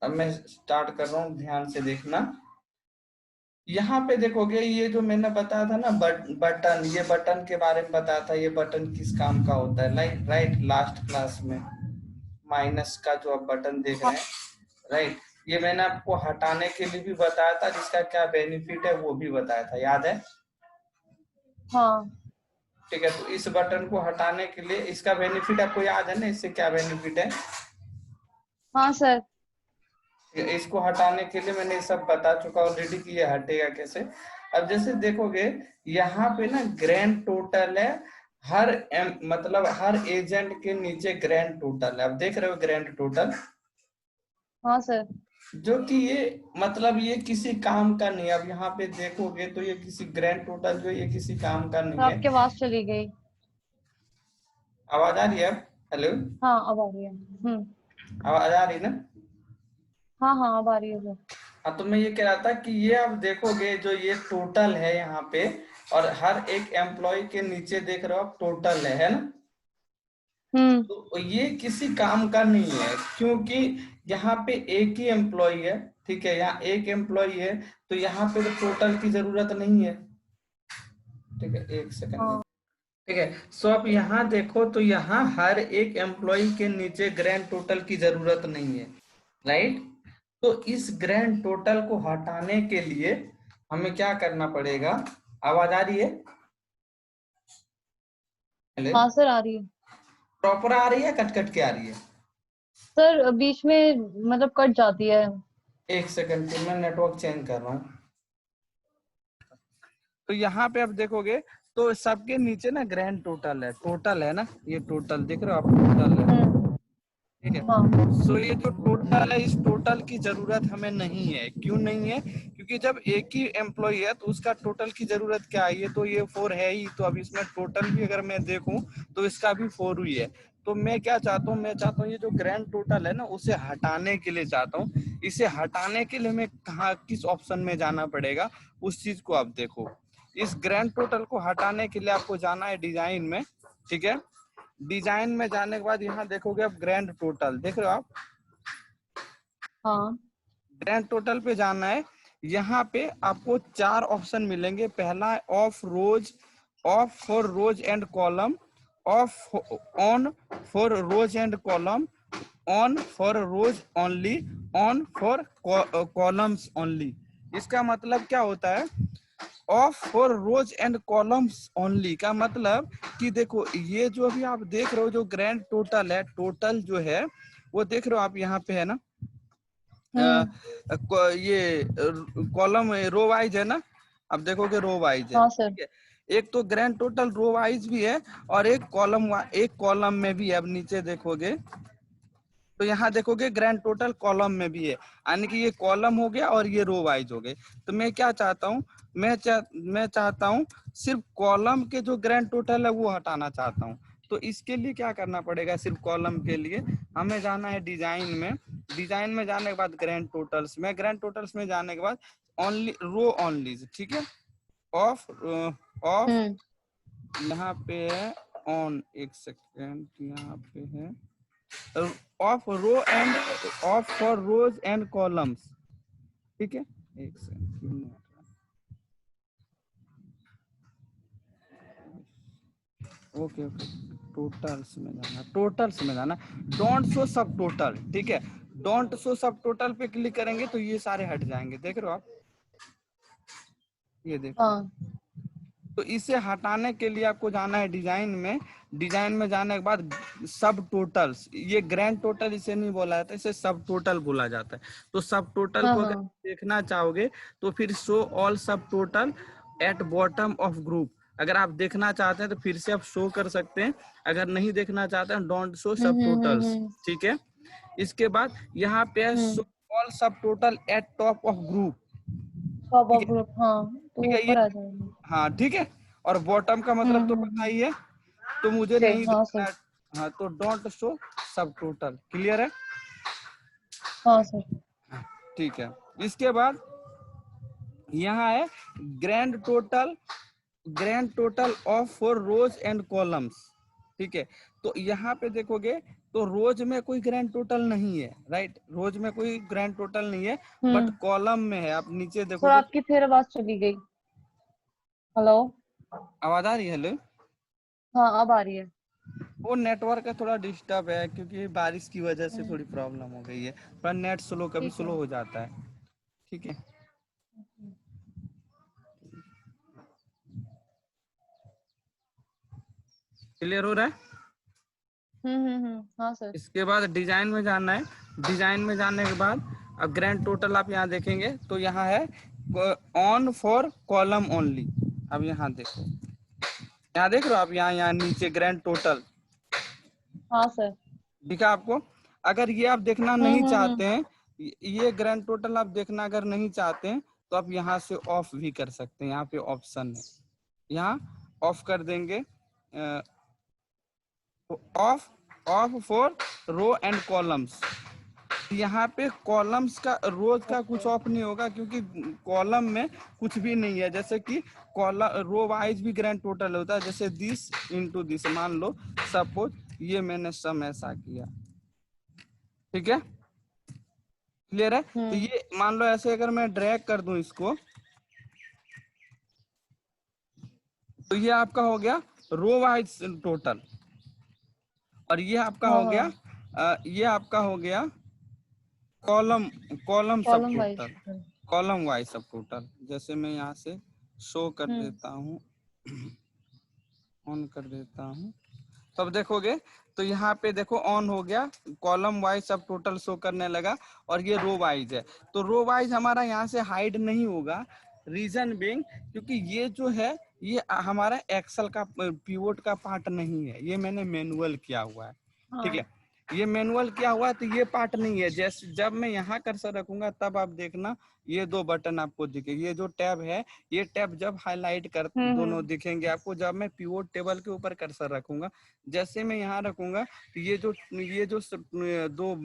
अब मैं स्टार्ट कर रहा हूँ, ध्यान से देखना। यहाँ पे देखोगे ये जो मैंने बताया था ना बटन, ये बटन के बारे में बताया था, ये बटन किस काम का होता है, राइट, लास्ट क्लास में माइनस का जो आप बटन देख रहे हैं, राइट, ये मैंने आपको हटाने के लिए भी बताया था, जिसका क्या बेनिफिट है वो भी बताया था, याद है? हाँ ठीक है, तो इस बटन को हटाने के लिए इसका बेनिफिट आपको याद है ना, इससे क्या बेनिफिट है? हाँ सर। इसको हटाने के लिए मैंने सब बता चुका ऑलरेडी कि ये हटेगा कैसे। अब जैसे देखोगे यहाँ पे ना ग्रैंड टोटल है, मतलब हर एजेंट के नीचे ग्रैंड टोटल है, अब देख रहे हो ग्रैंड टोटल, हाँ सर। जो कि ये मतलब ये किसी काम का नहीं है। अब यहाँ पे देखोगे तो ये किसी ग्रैंड टोटल जो ये किसी काम का तो नहीं है। आपकी आवाज चली गई। आवाज आ रही है अब? हेलो, हाँ अब आ रही है। आवाज आ रही है ना? हाँ हाँ अब आ रही है सर। हाँ, तो मैं ये कह रहा था कि ये आप देखोगे जो ये टोटल है यहाँ पे, और हर एक एम्प्लॉय के नीचे देख रहे हो आप टोटल है ना? हम्म। तो ये किसी काम का नहीं है, क्योंकि यहाँ पे एक ही एम्प्लॉय है, ठीक है, यहाँ एक एम्प्लॉय है, तो यहाँ पे तो टोटल की जरूरत नहीं है। ठीक है, एक सेकंड। हाँ ठीक है, सो आप यहाँ देखो तो यहाँ हर एक एम्प्लॉय के नीचे ग्रैंड टोटल की जरूरत नहीं है, राइट। तो इस ग्रैंड टोटल को हटाने के लिए हमें क्या करना पड़ेगा? आवाज आ रही है? हेलो, हाँ सर आ रही है। प्रॉपर आ रही है, कट कट के आ रही है? सर बीच में मतलब कट जाती है। एक सेकंड, फिर मैं नेटवर्क चेंज कर रहा हूँ। तो यहाँ पे आप देखोगे तो सबके नीचे ना ग्रैंड टोटल है ना, ये टोटल देख रहे हो आप, टोटल है, हम्म। ठीक है। हाँ। सो ये जो टोटल है, इस टोटल की जरूरत हमें नहीं है। क्यों नहीं है? क्योंकि जब एक ही एम्प्लॉय है तो उसका टोटल की जरूरत क्या है, ये तो ये 4 है ही, तो अब इसमें टोटल भी अगर मैं देखूं तो इसका भी 4 हुई है। तो मैं क्या चाहता हूँ, मैं चाहता हूँ ये जो ग्रैंड टोटल है ना उसे हटाने के लिए चाहता हूँ। इसे हटाने के लिए मैं कहाँ, किस ऑप्शन में जाना पड़ेगा, उस चीज को आप देखो। इस ग्रैंड टोटल को हटाने के लिए आपको जाना है डिजाइन में, ठीक है। डिजाइन में जाने के बाद यहाँ देखोगे आप ग्रैंड टोटल देख रहे हो आप, हाँ। ग्रैंड टोटल पे जाना है। यहाँ पे आपको 4 ऑप्शन मिलेंगे। पहला है off rows, off for rows and columns, off on for rows and columns, on for rows only, on for columns only. इसका मतलब क्या होता है? Off for rows and columns only का मतलब कि देखो ये जो अभी आप देख रहे हो जो ग्रैंड टोटल है, टोटल जो है वो देख रहे हो आप यहाँ पे है ना, हम्म। ये कॉलम रो वाइज है ना, अब देखोगे रो वाइज है, हाँ सर। ठीक है। एक तो ग्रैंड टोटल रो वाइज भी है और एक कॉलम में भी है। अब नीचे देखोगे तो यहाँ देखोगे ग्रैंड टोटल कॉलम में भी है, यानी कि ये कॉलम हो गया और ये रो वाइज हो गए। तो मैं क्या चाहता हूँ, मैं चाहता हूँ सिर्फ कॉलम के जो ग्रैंड टोटल है वो हटाना चाहता हूँ। तो इसके लिए क्या करना पड़ेगा? सिर्फ कॉलम के लिए हमें जाना है डिजाइन में। डिजाइन में जाने के बाद ग्रैंड टोटल्स में, ग्रैंड टोटल्स में जाने के बाद ओनली रो ओनली, ठीक है। Off off hmm. यहाँ पे है ऑन, एक सेकेंड, यहाँ पे है off row and, off for rows and columns, ठीक है। एक सेकंड, ओके ओके, टोटल्स में जाना, टोटल्स में जाना, डोंट शो सब टोटल, ठीक है। डोंट शो सब टोटल पे क्लिक करेंगे तो ये सारे हट जाएंगे, देख रहे हो आप, ये देखो। हाँ। तो इसे हटाने के लिए आपको जाना है डिजाइन में। डिजाइन में जाने के बाद सब टोटल्स, ये ग्रैंड टोटल इसे नहीं बोला जाता, इसे सब टोटल बोला जाता है। तो सब टोटल हाँ को अगर हाँ। देखना चाहोगे तो फिर शो ऑल सब total at bottom of group, अगर आप देखना चाहते हैं तो फिर से आप शो कर सकते हैं। अगर नहीं देखना चाहते हैं डोंट शो सब टोटल्स, हम्म। ठीक है। इसके बाद यहाँ पे है शो हम्म। ऑल सब total eight top of group, top ठीक ऑफ है, ग्रुप, हाँ। तो ठीक वो है ये, ऊपर आ जाएंगे। हाँ ठीक है। और बॉटम का मतलब तो पता हम्म। ही है, तो मुझे ओके नहीं हाँ देखना सर। है। हाँ, तो don't show subtotal, clear है? हाँ सर। ठीक है। इसके बाद यहाँ है grand total, grand total off for rows and columns, ठीक है। तो यहाँ पे देखोगे तो रोज में कोई ग्रैंड टोटल नहीं है, राइट, रोज में कोई ग्रैंड टोटल नहीं है, बट हम्म। कॉलम में है। आप नीचे सर देखोगे। आपकी फिर आवाज चली गई। हेलो। आवाज आ रही है? हेलो। हाँ अब आ रही है। वो नेटवर्क का थोड़ा डिस्टर्ब है, क्योंकि बारिश की वजह से हम्म। थोड़ी प्रॉब्लम हो गई है, पर नेट स्लो कभी ठीक स्लो है। हो जाता है। ठीक है। क्लियर हो रहा है? हाँ सर। इसके बाद डिजाइन में जाना है। डिजाइन में जाने के बाद अब ग्रैंड टोटल आप यहाँ देखेंगे तो यहाँ है ऑन फॉर कॉलम ओनली। अब यहाँ देखो, यहाँ देख रहे हो आप, यहाँ यहाँ नीचे ग्रैंड टोटल हाँ सर। दिखा आपको। अगर ये आप देखना नहीं हम्म। चाहते हैं, ये ग्रैंड टोटल आप देखना अगर नहीं चाहते हैं, तो आप यहाँ से ऑफ भी कर सकते हैं। यहाँ पे ऑप्शन है, यहाँ ऑफ कर देंगे। Off off for row and columns. यहाँ पे कॉलम्स का, रोज का कुछ ओके। ऑफ नहीं होगा, क्योंकि कॉलम में कुछ भी नहीं है। जैसे कि कॉलम रो वाइज भी ग्रैंड टोटल होता है, जैसे दिस इंटू दिस, मान लो सपोज ये मैंने सम ऐसा किया, ठीक है, क्लियर है। तो हम्म। ये मान लो ऐसे अगर मैं ड्रैग कर दूं इसको, तो ये आपका हो गया रो वाइज टोटल, और ये आपका हाँ हो गया हाँ। ये आपका हो गया कॉलम कॉलम सब column wise. Total, column wise सब टोटल। जैसे मैं यहाँ से शो कर हम्म। देता हूँ, ऑन कर देता हूँ, तब देखोगे तो यहाँ पे देखो ऑन हो गया, कॉलम वाइज सब टोटल शो करने लगा, और ये रो वाइज है। तो रो वाइज हमारा यहाँ से हाइड नहीं होगा, रीजन बीइंग क्योंकि ये जो है ये हमारा एक्सेल का पिवोट का पार्ट नहीं है, ये मैंने मैनुअल किया हुआ है। ठीक है, हाँ। ये मैनुअल किया हुआ है, तो ये पार्ट नहीं है। जैसे जब मैं यहाँ कर्सर रखूंगा तब आप देखना ये दो बटन आपको दिखेंगे, ये जो टैब है, ये टैब जब हाईलाइट कर दोनों हम्म। दिखेंगे आपको। जब मैं पिवोट टेबल के ऊपर कर्सर रखूंगा, जैसे मैं यहाँ रखूंगा, तो ये जो दो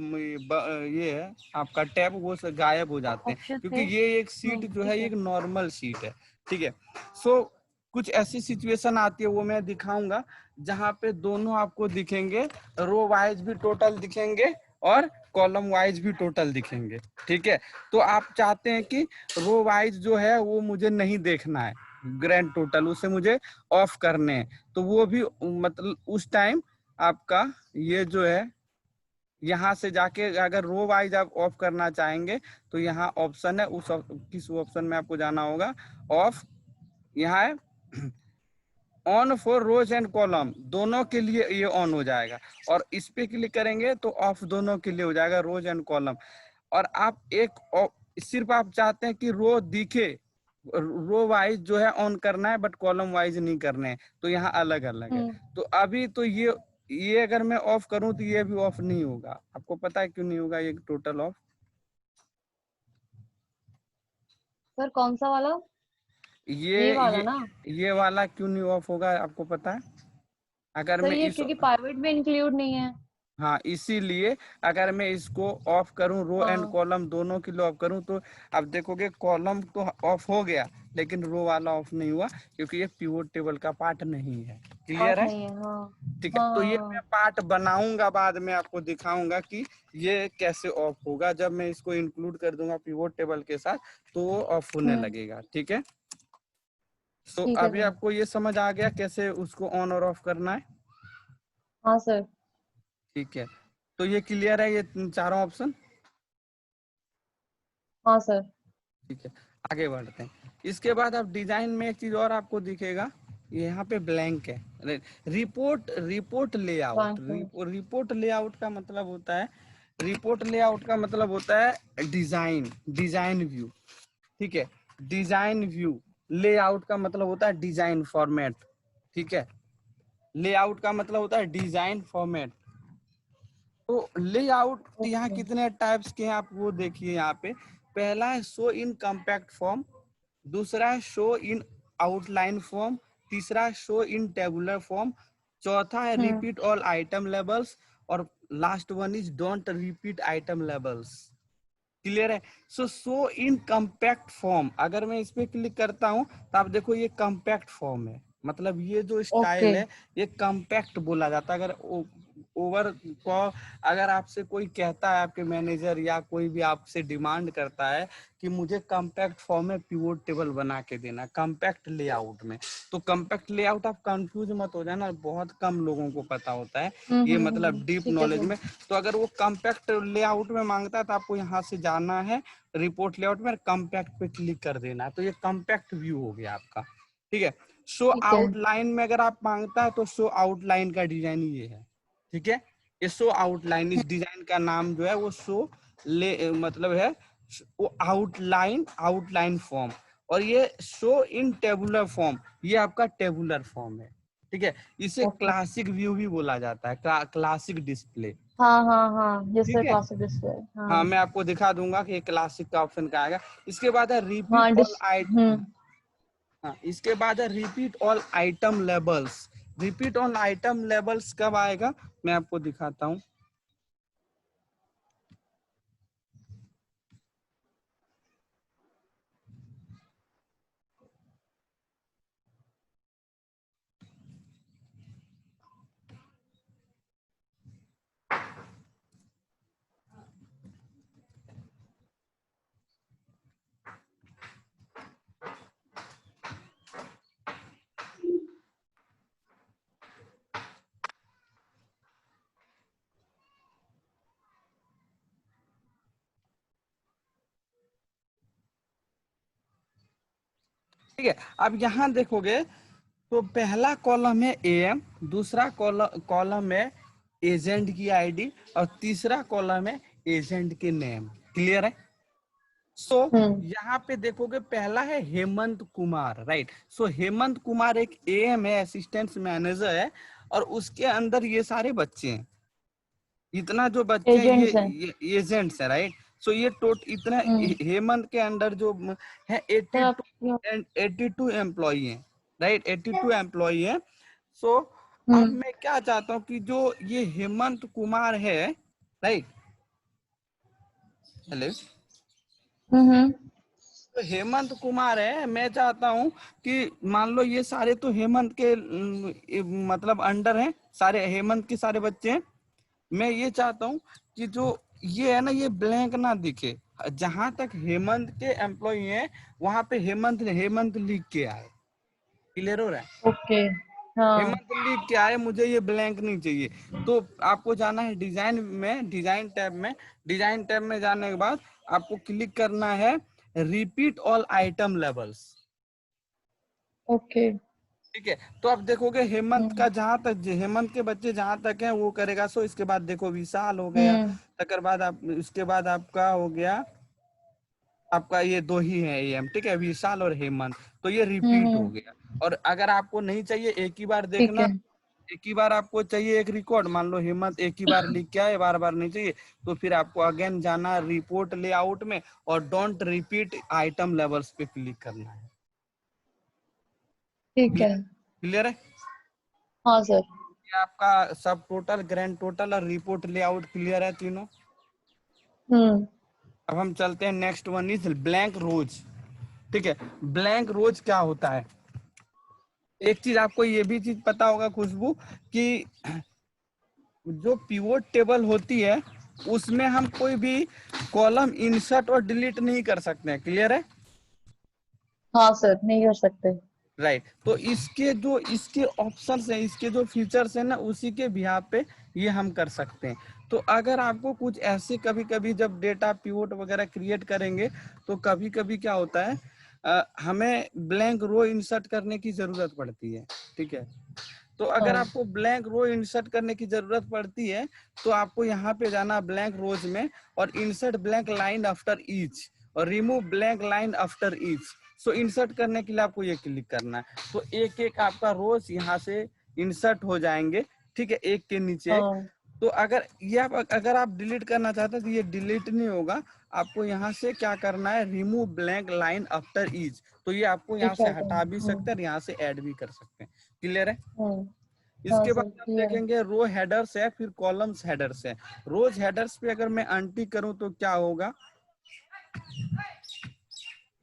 ये है आपका टैब, वो गायब हो जाते हैं, ऑप्शन क्योंकि थे। ये एक सीट जो है ठीक ये है। एक नॉर्मल सीट है। ठीक है, सो कुछ ऐसी सिचुएशन आती है, वो मैं दिखाऊंगा, जहां पे दोनों आपको दिखेंगे, रो वाइज भी टोटल दिखेंगे और कॉलम वाइज भी टोटल दिखेंगे। ठीक है, तो आप चाहते हैं कि रो वाइज जो है वो मुझे नहीं देखना है, ग्रैंड टोटल उसे मुझे ऑफ करने हैं, तो वो भी मतलब उस टाइम आपका ये जो है, यहाँ से जाके अगर रो वाइज आप ऑफ करना चाहेंगे, तो यहाँ ऑप्शन है, किस ऑप्शन में आपको जाना होगा, ऑफ, यहाँ है on for rows and column, दोनों के लिए ये ऑन हो जाएगा, और इस पे क्लिक करेंगे तो ऑफ दोनों के लिए हो जाएगा, रोज एंड कॉलम। और आप सिर्फ आप चाहते हैं कि रो दिखे, रो वाइज जो है ऑन करना है, बट कॉलम वाइज नहीं करने हैं, तो यहाँ अलग अलग है। हम्म। तो अभी तो ये अगर मैं ऑफ करूं तो ये भी ऑफ नहीं होगा। आपको पता है क्यों नहीं होगा ये टोटल ऑफ? सर कौन सा वाला? ये ये वाला ये ना? ये वाला क्यों नहीं ऑफ होगा, आपको पता है? अगर सर मैं ये इस, क्योंकि पाइवट में इंक्लूड नहीं है। हाँ इसीलिए अगर मैं इसको ऑफ करूं, रो एंड हाँ। कॉलम दोनों के लिए ऑफ करूं, तो अब देखोगे कॉलम तो ऑफ हो गया, लेकिन रो वाला ऑफ नहीं हुआ, क्योंकि ये पिवोट टेबल का पार्ट नहीं है। क्लियर पार्ट है? नहीं है। हाँ ठीक है, हाँ तो हाँ ये मैं हाँ। पार्ट बनाऊंगा, बाद में आपको दिखाऊंगा कि ये कैसे ऑफ होगा। जब मैं इसको इंक्लूड कर दूंगा पिवोट टेबल के साथ, तो वो ऑफ होने हम्म। लगेगा। ठीक है, तो ठीक है अभी सर। आपको ये समझ आ गया कैसे उसको ऑन और ऑफ करना है? हाँ सर। ठीक है, तो ये क्लियर है, ये चारों ऑप्शन? हाँ सर। ठीक है, आगे बढ़ते हैं। इसके बाद आप डिजाइन में एक चीज और आपको दिखेगा, यहाँ पे ब्लैंक है, रिपोर्ट रिपोर्ट लेआउट। बैंक में। रिपोर्ट लेआउट का मतलब होता है, रिपोर्ट लेआउट का मतलब होता है डिजाइन, डिजाइन व्यू। ठीक है, डिजाइन व्यू, लेआउट का मतलब होता है डिजाइन फॉर्मेट। ठीक है, लेआउट का मतलब होता है डिजाइन फॉर्मेट। तो लेआउट यहाँ ओके। कितने टाइप्स के हैं आप वो देखिए। यहाँ पे पहला है शो इन कॉम्पैक्ट फॉर्म, दूसरा है शो इन आउटलाइन फॉर्म, तीसरा है शो इन टेबुलर फॉर्म, चौथा है हम्म। रिपीट ऑल आइटम लेबल्स, और last one is don't repeat item labels. Clear है? शो इन कॉम्पैक्ट फॉर्म, अगर मैं इस पे क्लिक करता हूं तो आप देखो ये कॉम्पैक्ट फॉर्म है, मतलब ये जो ओके। स्टाइल है ये कॉम्पैक्ट बोला जाता है। अगर ओवर को अगर आपसे कोई कहता है, आपके मैनेजर या कोई भी आपसे डिमांड करता है कि मुझे कॉम्पैक्ट फॉर्म में पिवोट टेबल बना के देना कॉम्पैक्ट लेआउट में, तो कॉम्पैक्ट लेआउट आप कंफ्यूज मत हो जाना, बहुत कम लोगों को पता होता है ये, मतलब डीप ठीक है नॉलेज सर। में। तो अगर वो कॉम्पैक्ट लेआउट में मांगता है तो आपको यहाँ से जाना है रिपोर्ट लेआउट में, कॉम्पैक्ट पे क्लिक कर देना है, तो ये कॉम्पैक्ट व्यू हो गया आपका। ठीक है, शो ठीक है। आउटलाइन में अगर आप मांगता है तो शो आउटलाइन का डिजाइन ये है। ठीक है, ये शो आउटलाइन, इस डिजाइन का नाम जो है वो शो ले मतलब है वो आउटलाइन, आउटलाइन फॉर्म। और ये शो इन टेबुलर फॉर्म, ये आपका टेबुलर फॉर्म है। ठीक है, इसे ओके। क्लासिक व्यू भी बोला जाता है, क्लासिक डिस्प्ले। हाँ हाँ हाँ, यस ठीक सर, है, क्लासिक डिस्प्ले। हाँ हाँ मैं आपको दिखा दूंगा कि क्लासिक का ऑप्शन का आएगा। इसके बाद है हाँ रिपीट ऑल डिस आइटम। हाँ, इसके बाद है repeat all item labels. Repeat all item labels कब आएगा मैं आपको दिखाता हूँ। ठीक है, अब यहाँ देखोगे तो पहला कॉलम है एएम, दूसरा कॉलम है एजेंट की आईडी, और तीसरा कॉलम है एजेंट के नेम। क्लियर है? सो यहाँ पे देखोगे पहला है हेमंत कुमार, राइट। सो हेमंत कुमार एक एएम है, असिस्टेंट मैनेजर है, और उसके अंदर ये सारे बच्चे हैं। इतना जो बच्चे हैं एजेंट्स हैं। ये एजेंट्स है, राइट। सो ये इतना हम्म। हेमंत के अंडर जो है सर 82, आप। 82 एम्प्लॉई है, राइट, 82 एम्प्लॉई है। सो अब हम्म मैं क्या चाहता हूँ कि जो ये हेमंत कुमार है, राइट, हेलो, हम्म। तो हेमंत कुमार है, मैं चाहता हूँ कि मान लो ये सारे तो हेमंत के मतलब अंडर हैं, सारे हेमंत के सारे बच्चे हैं। मैं ये चाहता हूँ कि जो ये है ना ये ब्लैंक ना दिखे, जहां तक हेमंत के एम्प्लॉय हैं वहां पे हेमंत हेमंत लिख के आए। क्लियर हो रहा है? ओके। हाँ। हेमंत लिख के आए, मुझे ये ब्लैंक नहीं चाहिए। तो आपको जाना है डिजाइन में, डिजाइन टैब में, डिजाइन टैब में जाने के बाद आपको क्लिक करना है repeat all item levels. Okay. ठीक है, तो आप देखोगे हेमंत हम्म का जहां तक, हेमंत के बच्चे जहां तक हैं वो करेगा। सो इसके बाद देखो विशाल हो गया, हम्म तकर बाद आप, इसके बाद आपका हो गया, आपका ये दो ही है एम, ठीक है, विशाल और हेमंत, तो ये रिपीट हो हम्म। गया। और अगर आपको नहीं चाहिए एक ही बार ठीक देखना, है। एक ही बार आपको चाहिए एक रिकॉर्ड, मान लो हेमंत एक ही बार लिख के आए, बार बार नहीं चाहिए, तो फिर आपको अगेन जाना रिपोर्ट लेआउट में और डोंट रिपीट आइटम लेवल्स पे क्लिक करना है। ठीक है। क्लियर है? हाँ सर। ये आपका सब टोटल, ग्रैंड टोटल और रिपोर्ट लेआउट क्लियर है तीनों। हम्म। अब हम चलते हैं नेक्स्ट वन इज ब्लैंक रोज। ठीक है, ब्लैंक रोज क्या होता है? एक चीज आपको ये भी चीज पता होगा खुशबू, कि जो पिवोट टेबल होती है उसमें हम कोई भी कॉलम इंसर्ट और डिलीट नहीं कर सकते हैं। क्लियर है? हाँ सर, नहीं कर सकते। राइट, तो इसके जो इसके ऑप्शंस हैं, इसके जो फीचर्स हैं ना, उसी के बिहाफ पे ये हम कर सकते हैं। तो अगर आपको कुछ ऐसे कभी कभी जब डेटा पिवोट वगैरह क्रिएट करेंगे तो कभी कभी क्या होता है, हमें ब्लैंक रो इंसर्ट करने की जरूरत पड़ती है। ठीक है, तो अगर हाँ। आपको ब्लैंक रो इंसर्ट करने की जरूरत पड़ती है तो आपको यहाँ पे जाना ब्लैंक रोज में, और insert blank line after each, और remove blank line after each. So insert करने के लिए आपको ये क्लिक करना है, तो एक एक आपका रोज यहाँ से इंसर्ट हो जाएंगे। ठीक है, एक के नीचे एक। हाँ। तो अगर ये अगर आप डिलीट करना चाहते हैं तो ये डिलीट नहीं होगा, आपको यहाँ से क्या करना है, remove blank line after each, तो ये आपको यहाँ ठीक है। से हटा भी सकते हैं और यहाँ से ऐड भी कर सकते हैं। क्लियर है? हम्म। हाँ इसके सर, बाद हम क्लियर है। देखेंगे रो हेडर्स है, फिर कॉलम्स हेडर्स है। रोज हेडर्स पे अगर मैं अनटिक करूं तो क्या होगा,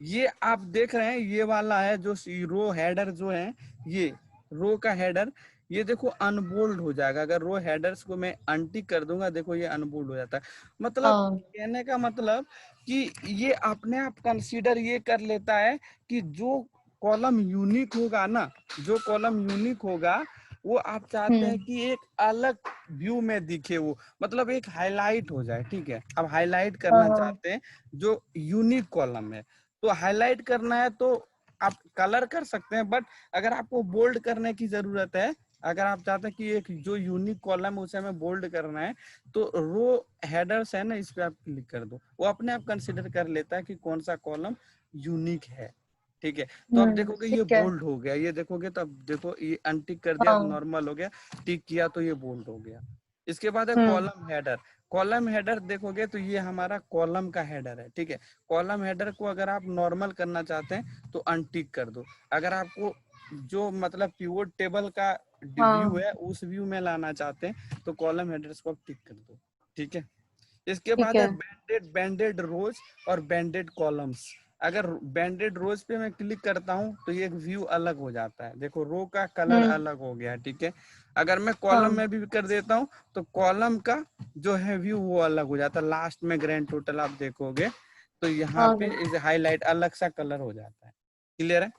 ये आप देख रहे हैं ये वाला है जो रो हेडर जो है, ये रो का हेडर, ये देखो अनबोल्ड हो जाएगा। अगर रो हेडर्स को मैं अनटिक कर दूंगा, देखो ये अनबोल्ड हो जाता है। मतलब हाँ। कहने का मतलब कि ये अपने आप कंसीडर ये कर लेता है कि जो कॉलम यूनिक होगा ना, जो कॉलम यूनिक होगा वो आप चाहते हैं कि एक अलग व्यू में दिखे, वो मतलब एक हाईलाइट हो जाए। ठीक है, अब हाईलाइट हाँ। करना हाँ। चाहते हैं जो यूनिक कॉलम है, तो हाईलाइट करना है तो आप कलर कर सकते हैं। बट अगर आपको बोल्ड करने की जरूरत है, अगर आप चाहते हैं कि एक जो यूनिक कॉलम है उसे हमें बोल्ड करना है, तो रो हेडर्स है ना, इस पे आप क्लिक कर दो, वो अपने आप कंसिडर कर लेता है कि कौन सा कॉलम यूनिक है। ठीक है, तो अब देखोगे ये ठीक है। बोल्ड हो गया, ये देखोगे तो अब देखो ये अनटिक कर दिया तो हाँ। नॉर्मल हो गया, टिक किया तो ये बोल्ड हो गया। इसके बाद है हम्म। Column header. कॉलम हेडर देखोगे तो ये हमारा कॉलम का हेडर है। ठीक है, कॉलम हेडर को अगर आप नॉर्मल करना चाहते हैं तो अनटिक कर दो। अगर आपको जो मतलब पिवोट टेबल का व्यू हाँ। है उस व्यू में लाना चाहते हैं तो कॉलम हेडर्स को आप टिक कर दो। ठीक है, इसके ठीक बाद है है। बैंडेड रोज और बैंडेड कॉलम्स। अगर बैंडेड रोज पे मैं क्लिक करता हूं तो ये एक व्यू अलग हो जाता है, देखो रो का कलर हम्म। अलग हो गया। ठीक है, अगर मैं कॉलम हाँ। में भी कर देता हूं तो कॉलम का जो है व्यू वो अलग हो जाता है। लास्ट में ग्रैंड टोटल आप देखोगे तो यहाँ हाँ पे सर। इस हाईलाइट अलग सा कलर हो जाता है। क्लियर है?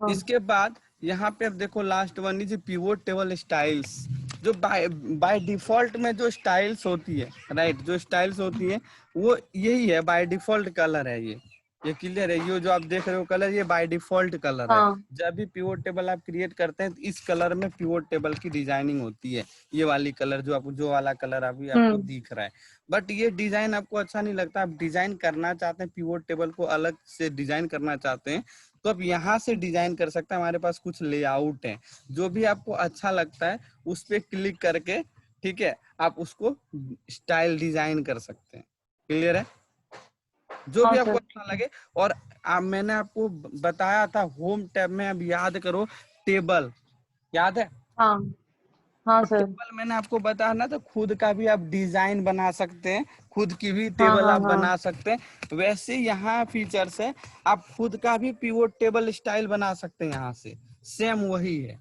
हाँ। इसके बाद यहाँ पे अब देखो last one is pivot table styles. जो बाय बाय डिफॉल्ट में जो स्टाइल्स होती है, राइट, जो स्टाइल्स होती है वो यही है, बाय डिफॉल्ट कलर है ये क्लियर है? ये जो आप देख रहे हो कलर, ये बाय डिफॉल्ट कलर है। हाँ। जब भी पिवोट टेबल आप क्रिएट करते हैं तो इस कलर में पिवोट टेबल की डिजाइनिंग होती है। ये वाली कलर जो आपको, जो वाला कलर अभी आपको हम्म। दिख रहा है। बट ये डिजाइन आपको अच्छा नहीं लगता, आप डिजाइन करना चाहते हैं, पिवोट टेबल को अलग से डिजाइन करना चाहते हैं, तो आप यहाँ से डिजाइन कर सकते हैं। हमारे पास कुछ लेआउट है, जो भी आपको अच्छा लगता है उस पर क्लिक करके, ठीक है, आप उसको स्टाइल डिजाइन कर सकते हैं। क्लियर है? जो हाँ भी सर आपको अच्छा ठीक है। लगे। और मैंने आपको बताया था होम टैब में, अब याद करो, टेबल याद है? हाँ। हाँ तो सर। टेबल मैंने आपको बताया ना, तो खुद का भी आप डिजाइन बना सकते हैं, खुद की भी हाँ। टेबल हाँ। आप हाँ। बना सकते हैं। वैसे यहाँ फीचर्स है, आप खुद का भी पिवोट टेबल स्टाइल बना सकते हैं यहाँ से, सेम वही है।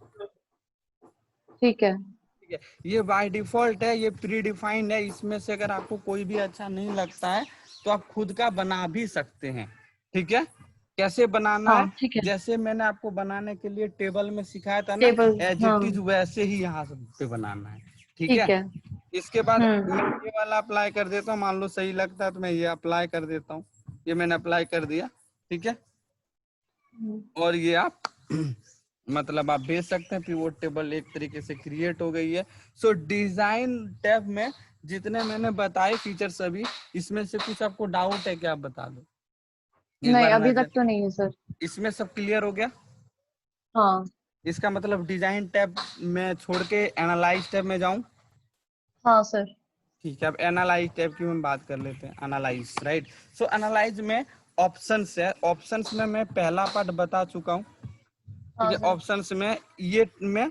ठीक है। ठीक है, ये बाय डिफॉल्ट है, ये प्री डिफाइंड है। इसमें से अगर आपको कोई भी अच्छा नहीं लगता है तो आप खुद का बना भी सकते हैं। ठीक है, कैसे बनाना हाँ है? ठीक है। जैसे मैंने आपको बनाने के लिए टेबल में सिखाया था ना, टेबल। एज हाँ। इट इज वैसे ही यहाँ पे बनाना है। ठीक है, ठीक है। इसके बाद मैं हम्म। ये वाला अप्लाई कर देता हूँ, मान लो सही लगता है तो मैं ये अप्लाई कर देता हूँ। ये मैंने अप्लाई कर दिया। ठीक है, और ये आप मतलब आप भेज सकते हैं, पिवोट टेबल एक तरीके से क्रिएट हो गई है। सो डिजाइन टैब में जितने मैंने बताए फीचर सभी, इसमें से कुछ आपको डाउट है क्या? आप बता दो एक नहीं, बार अभी नजर। तक तो नहीं है सर। इसमें सब क्लियर हो गया? हाँ। इसका मतलब डिजाइन टैब में छोड़ के एनालाइज टैब में जाऊं? हाँ सर। ठीक है, अब एनालाइज टैब की हम बात कर लेते हैं। Analyse, right. सो एनालाइज में ऑप्शंस है, ऑप्शंस में मैं पहला पार्ट बता चुका हूँ। ठीक हाँ है, सर। ऑप्शंस में ये मैं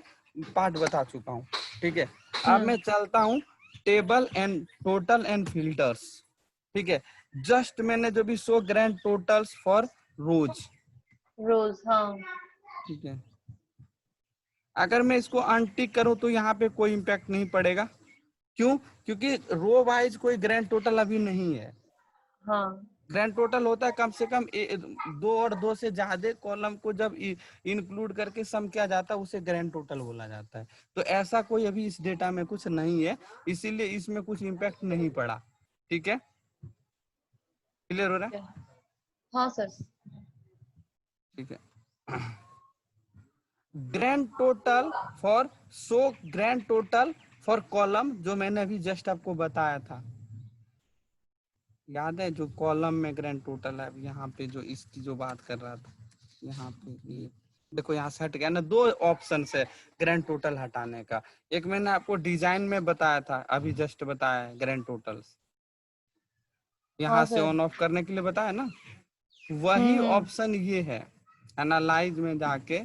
पार्ट बता चुका हूँ। ठीक है, अब हम्म। मैं चलता हूँ table and total and filters. ठीक है, जस्ट मैंने जो भी शो ग्रैंड टोटल्स फॉर रोज। रोज। हाँ। ठीक है, अगर मैं इसको अनटिक करूं तो यहाँ पे कोई इम्पैक्ट नहीं पड़ेगा। क्यों? क्योंकि रो वाइज कोई ग्रैंड टोटल अभी नहीं है। हाँ। ग्रैंड टोटल होता है कम से कम दो और दो से ज्यादा कॉलम को जब इंक्लूड करके सम किया जाता है उसे ग्रैंड टोटल बोला जाता है। तो ऐसा कोई अभी इस डेटा में कुछ नहीं है, इसीलिए इसमें कुछ इम्पैक्ट नहीं पड़ा। ठीक है, क्लियर हो रहा ठीक है। है? हाँ सर। ठीक है, grand total for show grand total for column, जो मैंने अभी जस्ट आपको बताया था, याद है? जो कॉलम में ग्रैंड टोटल है, अब यहाँ पे जो इसकी जो बात कर रहा था, यहाँ पे ये देखो, यहाँ से हट गया ना। दो ऑप्शन है ग्रैंड टोटल हटाने का। एक मैंने आपको डिजाइन में बताया था, अभी जस्ट बताया है ग्रैंड टोटल्स, यहाँ हाँ से सर। ऑन ऑफ करने के लिए बताया ना। वही हम्म। ऑप्शन ये है, एनालाइज में जाके,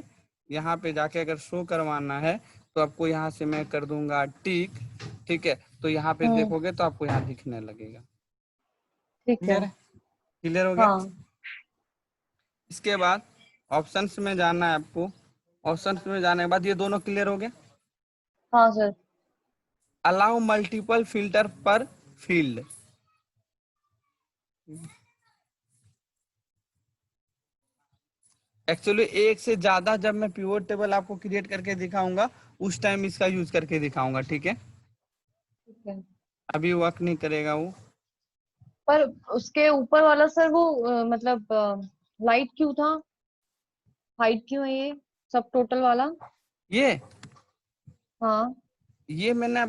यहाँ पे जाके अगर शो करवाना है तो आपको यहाँ से मैं कर दूंगा टिक। ठीक है, तो यहाँ पे हम्म। देखोगे तो आपको यहाँ दिखने लगेगा। ठीक है। क्लियर है? क्लियर हो गया? हाँ। इसके बाद ऑप्शंस में जाना है आपको, ऑप्शन में जाने के बाद ये दोनों क्लियर हो गए। हाँ सर। अलाउ मल्टीपल फिल्टर पर फील्ड। एक्चुअली एक से ज्यादा जब मैं पिवोट टेबल आपको क्रिएट करके दिखाऊंगा उस टाइम इसका यूज करके दिखाऊंगा, ठीक है। ठीक है। अभी वर्क नहीं करेगा वो। पर उसके ऊपर वाला सर वो मतलब लाइट क्यों था, हाइट क्यों है ये, सब टोटल वाला? ये हाँ। ये मैंने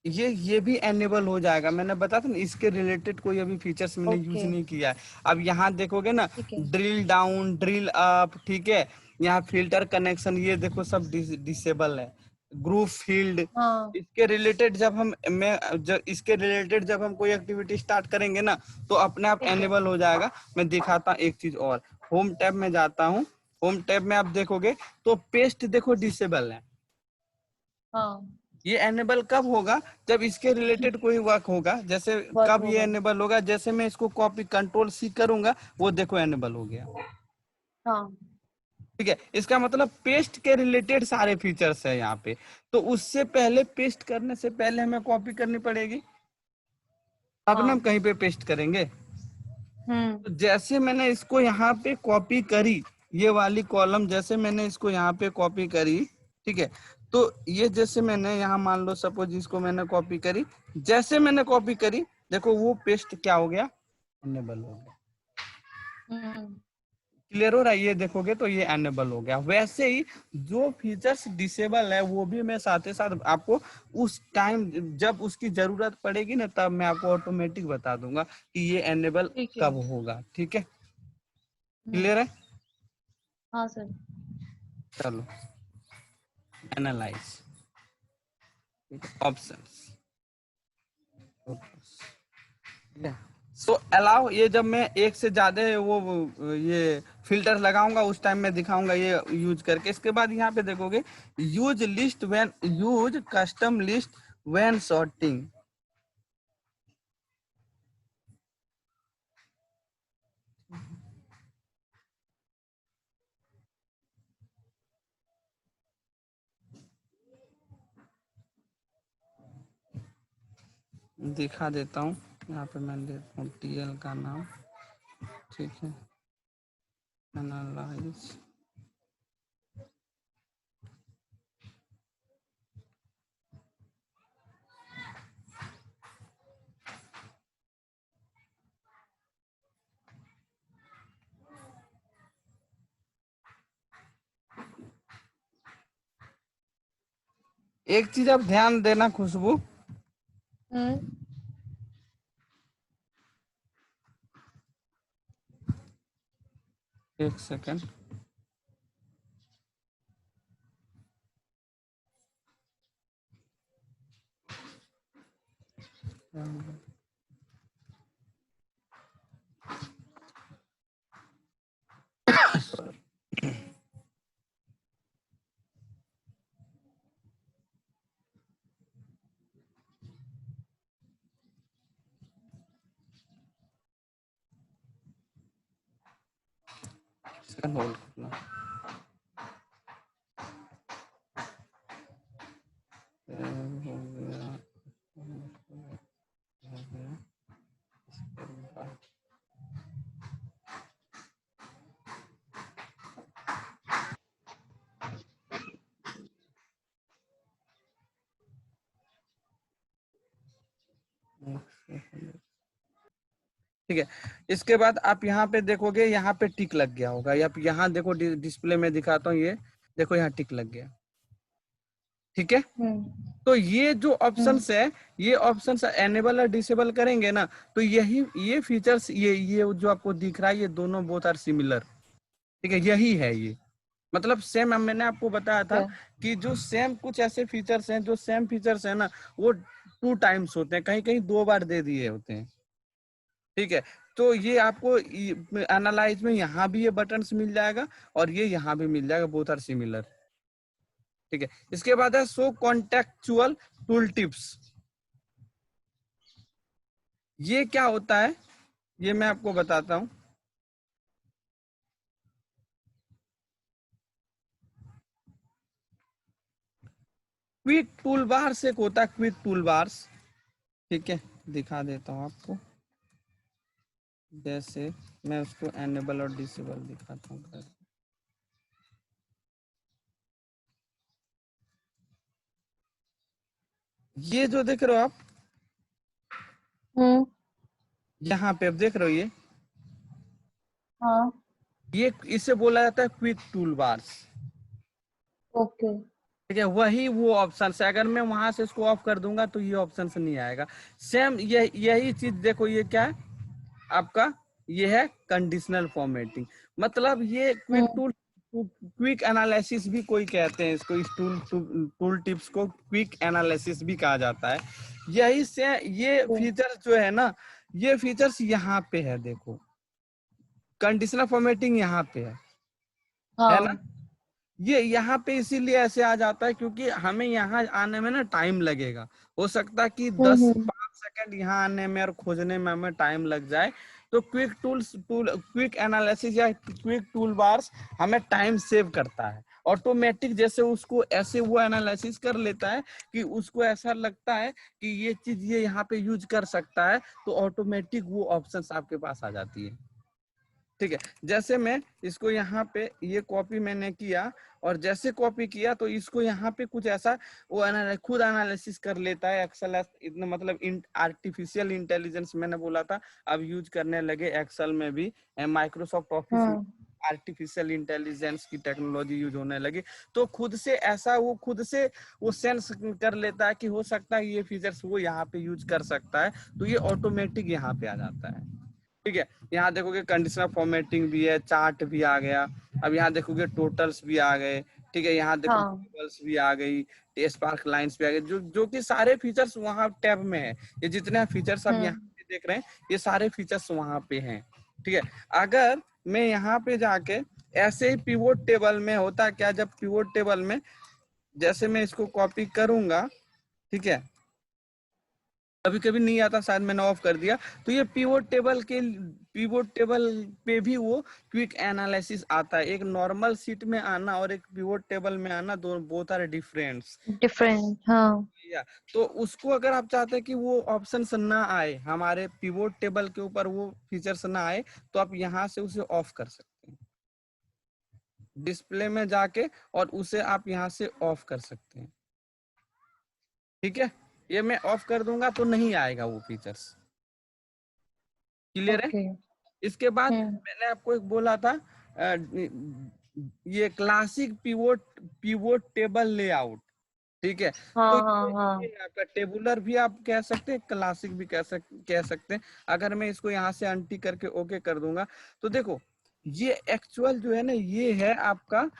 ये भी एनेबल हो जाएगा, मैंने बताया था ना, इसके रिलेटेड कोई अभी फीचर्स मैंने यूज ओके। नहीं किया है। अब यहाँ देखोगे ना, ठीक है। ड्रिल डाउन ड्रिल अप, ठीक है। यहाँ फिल्टर कनेक्शन ये देखो सब डिसेबल है। ग्रुप फील्ड, हाँ। इसके रिलेटेड जब हम मैं जब इसके रिलेटेड जब हम कोई एक्टिविटी स्टार्ट करेंगे ना तो अपने आप ठीक है। एनेबल हो जाएगा। मैं दिखाता हूँ एक चीज और, होम टैब में जाता हूँ। होम टैब में आप देखोगे तो पेस्ट देखो डिसेबल है। हाँ। ये एनेबल कब होगा, जब इसके रिलेटेड कोई वर्क होगा। जैसे वर्क कब ये होगा। एनेबल होगा, जैसे मैं इसको कॉपी कंट्रोल सी करूंगा वो देखो एनेबल हो गया। हाँ। ठीक है, इसका मतलब पेस्ट के रिलेटेड सारे फीचर्स है यहाँ पे। तो उससे पहले पेस्ट करने से पहले हमें कॉपी करनी पड़ेगी, अब ना हम हाँ। कहीं पे पेस्ट करेंगे। हम्म। तो जैसे मैंने इसको यहाँ पे कॉपी करी, ये वाली कॉलम जैसे मैंने इसको यहाँ पे कॉपी करी, ठीक है। तो ये जैसे मैंने यहाँ मान लो सपोज इसको मैंने कॉपी करी, जैसे मैंने कॉपी करी देखो वो पेस्ट क्या हो गया, एनेबल हो गया। हम्म। क्लियर हो रहा है, ये देखोगे तो ये एनेबल हो गया। वैसे ही जो फीचर्स डिसेबल है वो भी मैं साथ ही साथ आपको उस टाइम जब उसकी जरूरत पड़ेगी ना तब मैं आपको ऑटोमेटिक बता दूंगा कि ये एनेबल ठीक है। कब होगा, ठीक है। हम्म। क्लियर है। हाँ सर। चलो एनालाइज, ऑप्शंस, सो अलाउ, ये जब मैं एक से ज्यादा ये फिल्टर लगाऊंगा उस टाइम मैं दिखाऊंगा ये यूज करके। इसके बाद यहाँ पे देखोगे use list when, use custom list when sorting. दिखा देता हूँ, यहाँ पे मैं देता हूँ टीएल का नाम, ठीक है। एनालाइज, एक चीज आप ध्यान देना खुशबू, हम्म। एक सेकेंड। सेकंड होल्ड करना। हो गया, हो गया, इसके बाद एक सेकंड। ठीक है, इसके बाद आप यहाँ पे देखोगे यहाँ पे टिक लग गया होगा, या यहाँ देखो डिस्प्ले में दिखाता हूँ, ये देखो यहाँ टिक लग गया, ठीक है। हम्म। तो ये जो हम्म। ऑप्शंस है, ये ऑप्शंस एनेबल और डिसेबल करेंगे ना तो यही ये फीचर्स, ये जो आपको दिख रहा है ये दोनों बोथ आर सिमिलर, ठीक है। यही है ये, मतलब सेम। मैंने आपको बताया था है। कि जो सेम कुछ ऐसे फीचर्स हैं, जो सेम फीचर्स हैं ना वो 2 टाइम्स होते हैं, कहीं कहीं 2 बार दे दिए होते हैं, ठीक है। तो ये आपको एनालाइज में यहाँ भी ये बटन्स मिल जाएगा और ये यहाँ भी मिल जाएगा, बोथ आर सिमिलर, ठीक है। इसके बाद है शो कॉन्टेक्चुअल टूल टिप्स। ये क्या होता है ये मैं आपको बताता हूँ। क्विक टूल बार से एक होता है क्विक टूल बार्स, ठीक है, दिखा देता हूँ आपको। जैसे मैं उसको एनेबल और डिसेबल दिखाता हूँ। ये जो देख रहे हो आप, हम्म। यहाँ पे आप देख रहे हो हाँ। ये इसे बोला जाता है क्विक टूल बार्स, ओके। ठीक है। वही वो ऑप्शन है, अगर मैं वहां से इसको ऑफ कर दूंगा तो ये ऑप्शन से नहीं आएगा। सेम यही चीज देखो, ये क्या है आपका, ये है कंडीशनल फॉर्मेटिंग। मतलब ये क्विक हम्म। टूल, क्विक एनालिसिस भी कोई कहते हैं इसको, इस टूल टिप्स को क्विक एनालिसिस भी कहा जाता है। यही से ये ओके। फीचर्स जो है ना, ये फीचर्स यहाँ पे है, देखो कंडीशनल फॉर्मेटिंग यहाँ पे है ना। हाँ। ये यहाँ पे इसीलिए ऐसे आ जाता है क्योंकि हमें यहाँ आने में ना टाइम लगेगा। हो सकता है कि हम्म। 10-5 सेकंड यहाँ आने में और खोजने में हमें टाइम लग जाए। तो क्विक एनालिसिस या क्विक टूल बार्स हमें टाइम सेव करता है ऑटोमेटिक। जैसे उसको ऐसे वो एनालिसिस कर लेता है कि उसको ऐसा लगता है कि ये चीज ये यहाँ पे यूज कर सकता है, तो ऑटोमेटिक वो ऑप्शंस आपके पास आ जाती है, ठीक है। जैसे मैं इसको यहाँ पे ये कॉपी मैंने किया, और जैसे कॉपी किया तो इसको यहाँ पे कुछ ऐसा वो खुद एनालिसिस कर लेता है। एक्सेल इतना मतलब आर्टिफिशियल इंटेलिजेंस मैंने बोला था, अब यूज करने लगे एक्सेल में भी, माइक्रोसॉफ्ट ऑफिस में हम्म। आर्टिफिशियल इंटेलिजेंस की टेक्नोलॉजी यूज होने लगी। तो खुद से ऐसा खुद से वो सेंस कर लेता है कि हो सकता है ये फीचर्स वो यहाँ पे यूज कर सकता है, तो ये ऑटोमेटिक यहाँ पे आ जाता है, ठीक है। यहाँ देखोगे कंडीशनल फॉर्मेटिंग भी है, चार्ट भी आ गया। अब यहाँ देखोगे टोटल्स भी आ गए, ठीक है। यहाँ देखो हाँ। टेबल्स भी आ गई, स्पार्क लाइंस भी आ गई, जो कि सारे फीचर्स वहाँ टैब में है। ये जितने फीचर्स आप यहाँ हम्म। पे देख रहे हैं, ये सारे फीचर्स वहाँ पे हैं, ठीक है। अगर मैं यहाँ पे जाके ऐसे ही पिवोट टेबल में होता क्या, जब पिवोट टेबल में जैसे मैं इसको कॉपी करूंगा, ठीक है, कभी कभी नहीं आता, शायद मैंने ऑफ कर दिया, तो ये पिवोट टेबल पे भी वो क्विक एनालिसिस आता है। एक नॉर्मल सीट में आना और एक पिवोट टेबल में आना, दोनों बोथ आर डिफरेंस। डिफरेंट, हाँ। या तो उसको अगर आप चाहते हैं कि वो ऑप्शन ना आए हमारे पिवोट टेबल के ऊपर, वो फीचर्स ना आए, तो आप यहाँ से उसे ऑफ कर सकते हैं, डिस्प्ले में जाके, और उसे आप यहाँ से ऑफ कर सकते हैं, ठीक है। ये मैं ऑफ कर दूंगा तो नहीं आएगा वो फीचर्स, क्लियर है। ओके। इसके बाद हम्म। मैंने आपको एक बोला था, ये classic pivot pivot table layout, ठीक है। तो हाँ हाँ ये हाँ। आपका टेबुलर भी आप कह सकते हैं, क्लासिक भी कह सकते हैं। अगर मैं इसको यहाँ से अनटिक करके ओके कर दूंगा, तो देखो ये एक्चुअल जो है ना, ये है आपका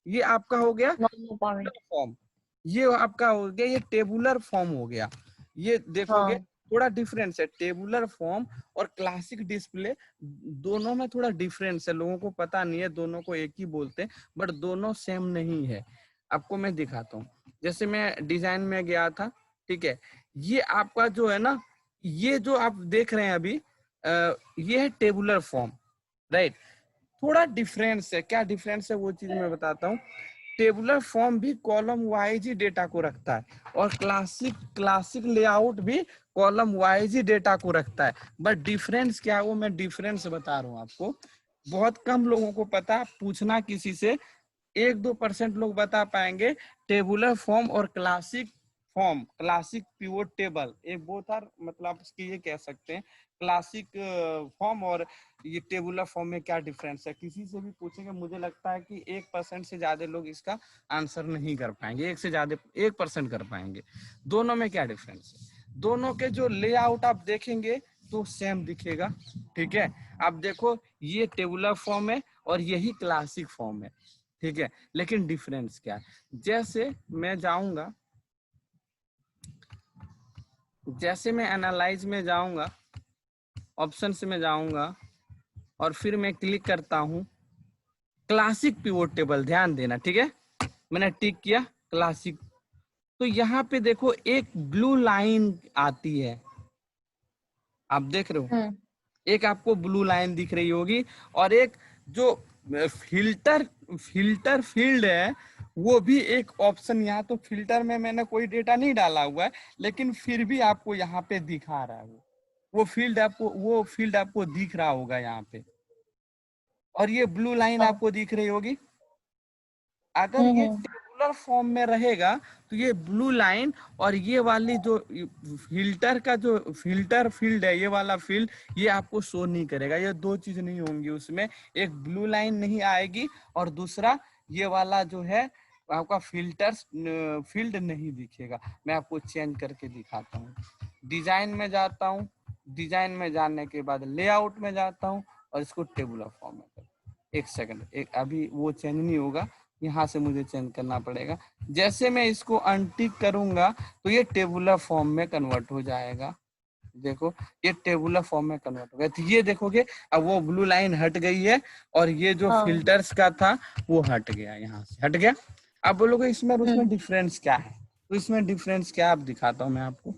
ये आपका हो गया नॉर्मल फॉर्मेट। फॉर्म, ये आपका हो गया ये टेबुलर फॉर्म हो गया। ये देखोगे हाँ। थोड़ा डिफरेंस है, टेबुलर फॉर्म और क्लासिक डिस्प्ले, दोनों में थोड़ा डिफरेंस है। लोगों को पता नहीं है, दोनों को एक ही बोलते हैं, बट दोनों सेम नहीं है। आपको मैं दिखाता हूँ। जैसे मैं डिजाइन में गया था, ठीक है, ये आपका जो है ना, ये जो आप देख रहे हैं अभी, ये है टेबुलर फॉर्म, राइट। थोड़ा डिफरेंस है, क्या डिफरेंस है वो चीज मैं बताता हूँ। टेबुलर फॉर्म भी कॉलम वाइज ही डेटा को रखता है, और क्लासिक क्लासिक लेआउट भी कॉलम वाइज ही डेटा को रखता है। बट डिफरेंस क्या है वो मैं डिफरेंस बता रहा हूँ आपको, बहुत कम लोगों को पता, पूछना किसी से 1-2% लोग बता पाएंगे। टेबुलर फॉर्म और फॉर्म क्लासिक पिवोट टेबल, एक बोथ आर, मतलब आप इसकी ये कह सकते हैं क्लासिक फॉर्म और ये टेबुलर फॉर्म में क्या डिफरेंस है, किसी से भी पूछेंगे, मुझे लगता है कि 1% से ज्यादा लोग इसका आंसर नहीं कर पाएंगे, 1% कर पाएंगे। दोनों में क्या डिफरेंस है, दोनों के जो लेआउट आप देखेंगे तो सेम दिखेगा, ठीक है। आप देखो ये टेबुलर फॉर्म है और यही क्लासिक फॉर्म है, ठीक है। लेकिन डिफरेंस क्या है, जैसे मैं जाऊंगा, जैसे मैं एनालाइज में जाऊंगा, ऑप्शन में जाऊंगा, और फिर मैं क्लिक करता हूं क्लासिक पिवोट टेबल, ध्यान देना, ठीक है। मैंने टिक किया क्लासिक, तो यहाँ पे देखो एक ब्लू लाइन आती है, आप देख रहे हो, हम्म। एक आपको ब्लू लाइन दिख रही होगी, और एक जो फिल्टर फिल्टर फील्ड है वो भी एक ऑप्शन, यहाँ तो फिल्टर में मैंने कोई डेटा नहीं डाला हुआ है, लेकिन फिर भी आपको यहाँ पे दिखा रहा है वो फील्ड आपको दिख रहा होगा यहाँ पे। और ये ब्लू लाइन हाँ। आपको दिख रही होगी। अगर ये हम्म। टेबुलर फॉर्म में रहेगा तो ये ब्लू लाइन और ये वाली जो फिल्टर का जो फिल्टर फील्ड है, ये वाला फील्ड, ये आपको शो नहीं करेगा। ये दो चीज नहीं होंगी उसमें, एक ब्लू लाइन नहीं आएगी और दूसरा ये वाला जो है आपका फिल्टर फील्ड नहीं दिखेगा। मैं आपको चेंज करके दिखाता हूँ। डिजाइन में जाता हूँ, डिजाइन में जाने के बाद लेआउट में जाता हूँ और इसको टेबुलर फॉर्म में करता हूँ। एक सेकंड, एक अभी वो चेंज नहीं होगा, यहाँ से मुझे चेंज करना पड़ेगा। जैसे मैं इसको अनटिक करूंगा तो ये टेबुलर फॉर्म में कन्वर्ट हो जाएगा। देखो ये टेबुलर फॉर्म में कन्वर्ट हो गया। तो ये देखोगे अब वो ब्लू लाइन हट गई है और ये जो हाँ। फिल्टर्स का था वो हट गया, यहाँ से हट गया। अब बोलोगे इसमें और उसमें डिफरेंस क्या है? तो इसमें डिफरेंस क्या, आप दिखाता हूं मैं आपको।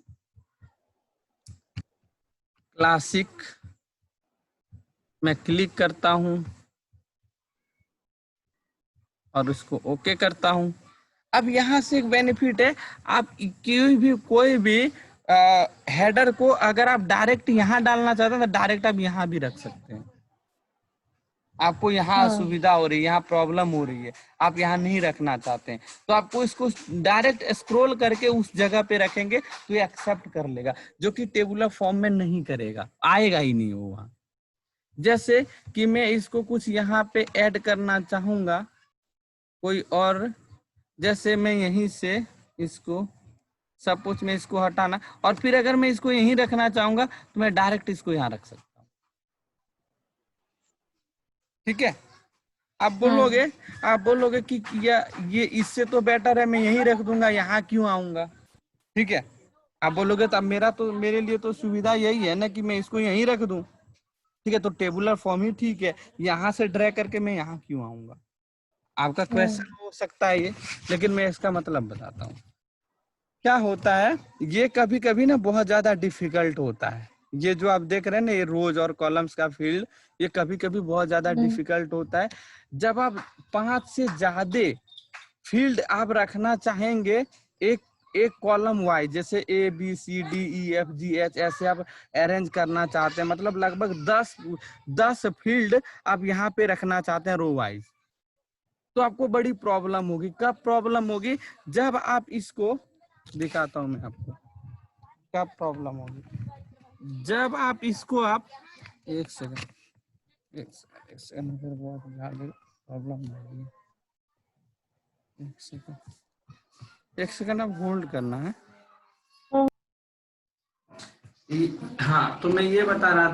क्लासिक मैं क्लिक करता हूं और उसको ओके करता हूं। अब यहाँ से एक बेनिफिट है, आप कोई भी हेडर को अगर आप डायरेक्ट यहाँ डालना चाहते हैं तो डायरेक्ट आप यहाँ भी रख सकते हैं। आपको यहाँ हाँ। असुविधा हो रही है, यहाँ प्रॉब्लम हो रही है, आप यहाँ नहीं रखना चाहते हैं, तो आपको इसको डायरेक्ट स्क्रॉल करके उस जगह पे रखेंगे तो ये एक्सेप्ट कर लेगा, जो कि टेबुलर फॉर्म में नहीं करेगा, आएगा ही नहीं वो वहां। जैसे कि मैं इसको कुछ यहाँ पे ऐड करना चाहूंगा कोई और, जैसे मैं यहीं से इसको सपोज मैं इसको हटाना, और फिर अगर मैं इसको यहीं रखना चाहूंगा तो मैं डायरेक्ट इसको यहाँ रख सकता हूँ। ठीक है। आप बोलोगे कि ये इससे तो बेटर है मैं यहीं रख दूंगा, यहाँ क्यों आऊंगा? ठीक है। आप बोलोगे तो अब मेरे लिए तो सुविधा यही है ना कि मैं इसको यहीं रख दूं। ठीक है, तो टेबुलर फॉर्म ही ठीक है, यहाँ से ड्रैग करके मैं यहाँ क्यों आऊंगा? आपका क्वेश्चन हो सकता है ये, लेकिन मैं इसका मतलब बताता हूँ। क्या होता है, ये कभी कभी ना बहुत ज्यादा डिफिकल्ट होता है। ये जो आप देख रहे हैं ना, ये रोज और कॉलम्स का फील्ड, ये कभी कभी बहुत ज्यादा डिफिकल्ट होता है। जब आप 5 से ज्यादा फील्ड आप रखना चाहेंगे एक एक कॉलम वाइज, जैसे ABCDEFGH ऐसे आप अरेंज करना चाहते हैं, मतलब लगभग 10 फील्ड आप यहाँ पे रखना चाहते हैं रो वाइज, तो आपको बड़ी प्रॉब्लम होगी। कब प्रॉब्लम होगी? जब आप इसको दिखाता हूं मैं आपको क्या प्रॉब्लम होगी। जब आप इसको आप एक सेकंड फिर बहुत ज्यादा प्रॉब्लम होगी। एक सेकंड आप होल्ड करना है। हाँ, तो मैं ये बता रहा था